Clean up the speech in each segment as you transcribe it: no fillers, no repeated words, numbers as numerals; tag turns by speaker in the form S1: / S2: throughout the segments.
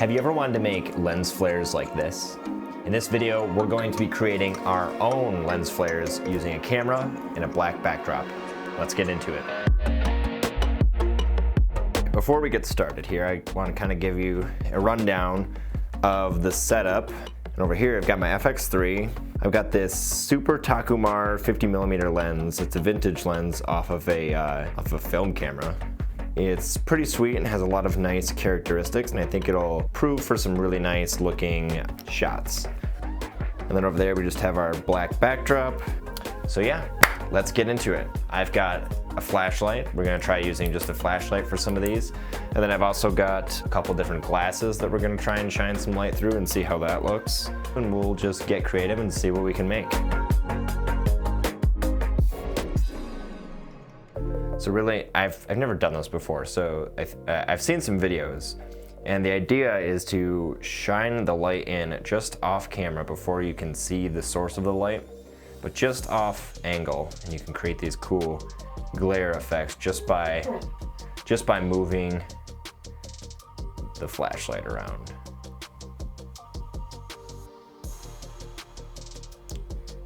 S1: Have you ever wanted to make lens flares like this? In this video, we're going to be creating our own lens flares using a camera and a black backdrop. Let's get into it. Before we get started here, I want to kind of give you a rundown of the setup. And over here, I've got my FX3. I've got this Super Takumar 50mm lens. It's a vintage lens off of a film camera. It's pretty sweet and has a lot of nice characteristics, and I think it'll prove for some really nice looking shots. And then over there we just have our black backdrop. So yeah, let's get into it. I've got a flashlight. We're gonna try using just a flashlight for some of these. And then I've also got a couple different glasses that we're gonna try and shine some light through and see how that looks. And we'll just get creative and see what we can make. So really, I've never done this before, so I've seen some videos, and the idea is to shine the light in just off camera before you can see the source of the light, but just off angle, and you can create these cool glare effects just by moving the flashlight around.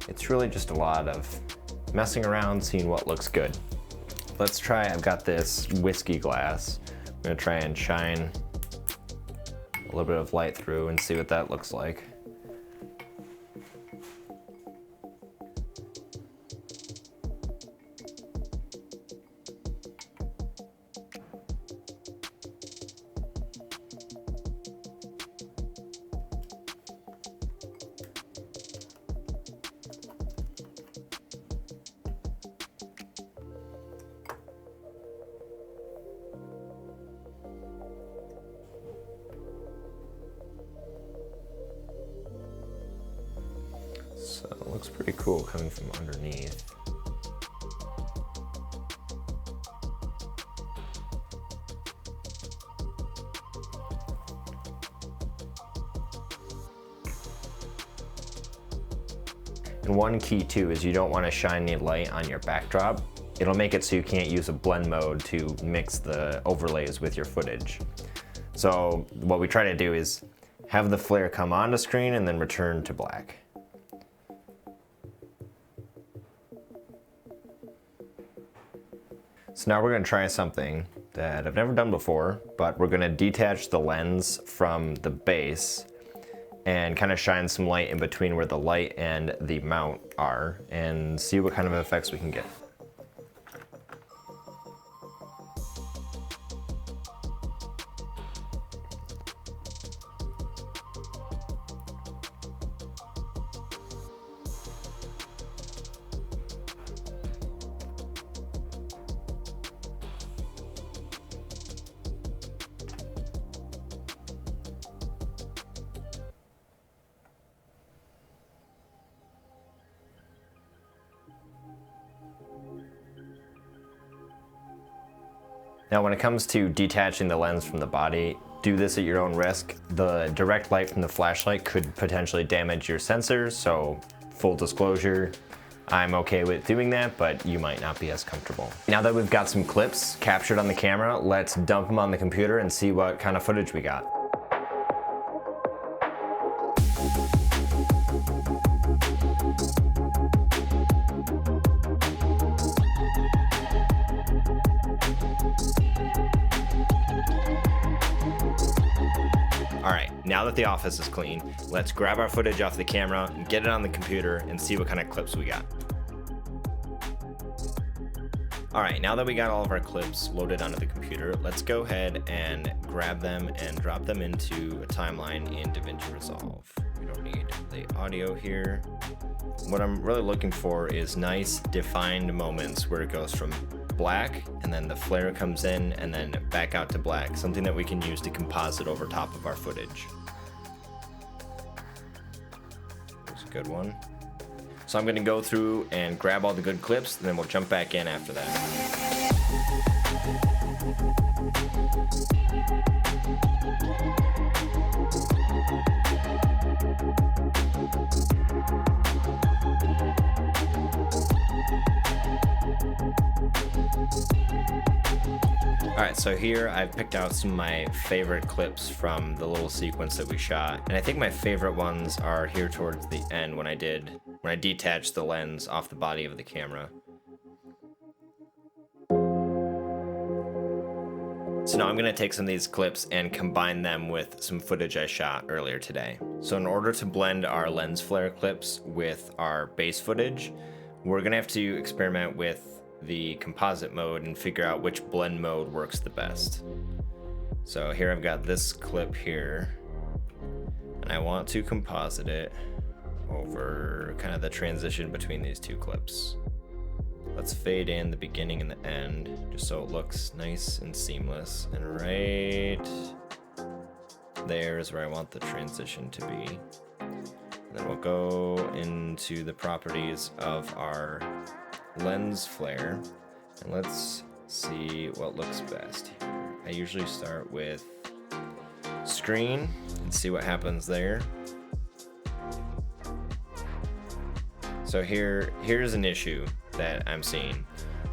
S1: It's really just a lot of messing around, seeing what looks good. Let's try, I've got this whiskey glass. I'm gonna try and shine a little bit of light through and see what that looks like. So it looks pretty cool coming from underneath. And one key too is you don't want to shine any light on your backdrop. It'll make it so you can't use a blend mode to mix the overlays with your footage. So what we try to do is have the flare come onto screen and then return to black. So now we're going to try something that I've never done before, but we're going to detach the lens from the base and kind of shine some light in between where the light and the mount are and see what kind of effects we can get. Now when it comes to detaching the lens from the body, do this at your own risk. The direct light from the flashlight could potentially damage your sensors, so full disclosure, I'm okay with doing that, but you might not be as comfortable. Now that we've got some clips captured on the camera, let's dump them on the computer and see what kind of footage we got. All right, now that the office is clean, let's grab our footage off the camera, get it on the computer, and see what kind of clips we got. All right, now that we got all of our clips loaded onto the computer, let's go ahead and grab them and drop them into a timeline in DaVinci Resolve. We don't need the audio here. What I'm really looking for is nice defined moments where it goes from black and then the flare comes in and then back out to black, something that we can use to composite over top of our footage. That's a good one. So I'm gonna go through and grab all the good clips, and then we'll jump back in after that. Alright, so here I've picked out some of my favorite clips from the little sequence that we shot. And I think my favorite ones are here towards the end when I detached the lens off the body of the camera. So now I'm going to take some of these clips and combine them with some footage I shot earlier today. So in order to blend our lens flare clips with our base footage, we're going to have to experiment with the composite mode and figure out which blend mode works the best. So here I've got this clip here, and I want to composite it over kind of the transition between these two clips. Let's fade in the beginning and the end just so it looks nice and seamless, and right there is where I want the transition to be. And then we'll go into the properties of our lens flare, and let's see what looks best here. I usually start with screen and see what happens there. So here's an issue that I'm seeing.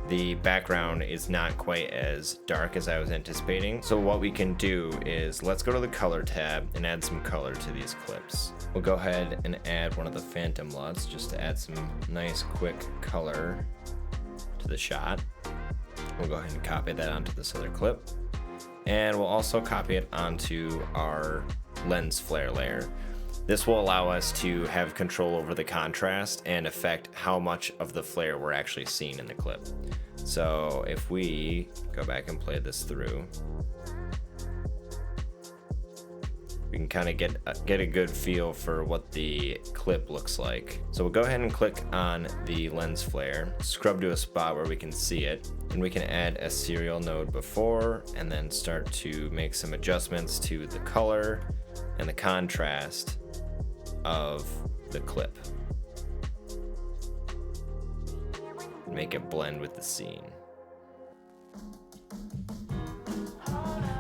S1: The background is not quite as dark as I was anticipating. So what we can do is let's go to the color tab and add some color to these clips. We'll go ahead and add one of the phantom LUTs just to add some nice quick color to the shot. We'll go ahead and copy that onto this other clip. And we'll also copy it onto our lens flare layer. This will allow us to have control over the contrast and affect how much of the flare we're actually seeing in the clip. So if we go back and play this through, we can kind of get a good feel for what the clip looks like. So we'll go ahead and click on the lens flare, scrub to a spot where we can see it, and we can add a serial node before and then start to make some adjustments to the color and the contrast of the clip. Make it blend with the scene.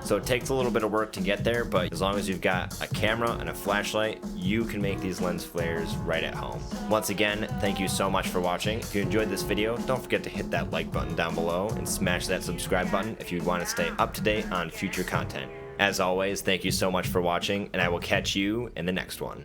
S1: So it takes a little bit of work to get there, but as long as you've got a camera and a flashlight, you can make these lens flares right at home. Once again, thank you so much for watching. If you enjoyed this video, don't forget to hit that like button down below and smash that subscribe button if you'd want to stay up to date on future content. As always, thank you so much for watching, and I will catch you in the next one.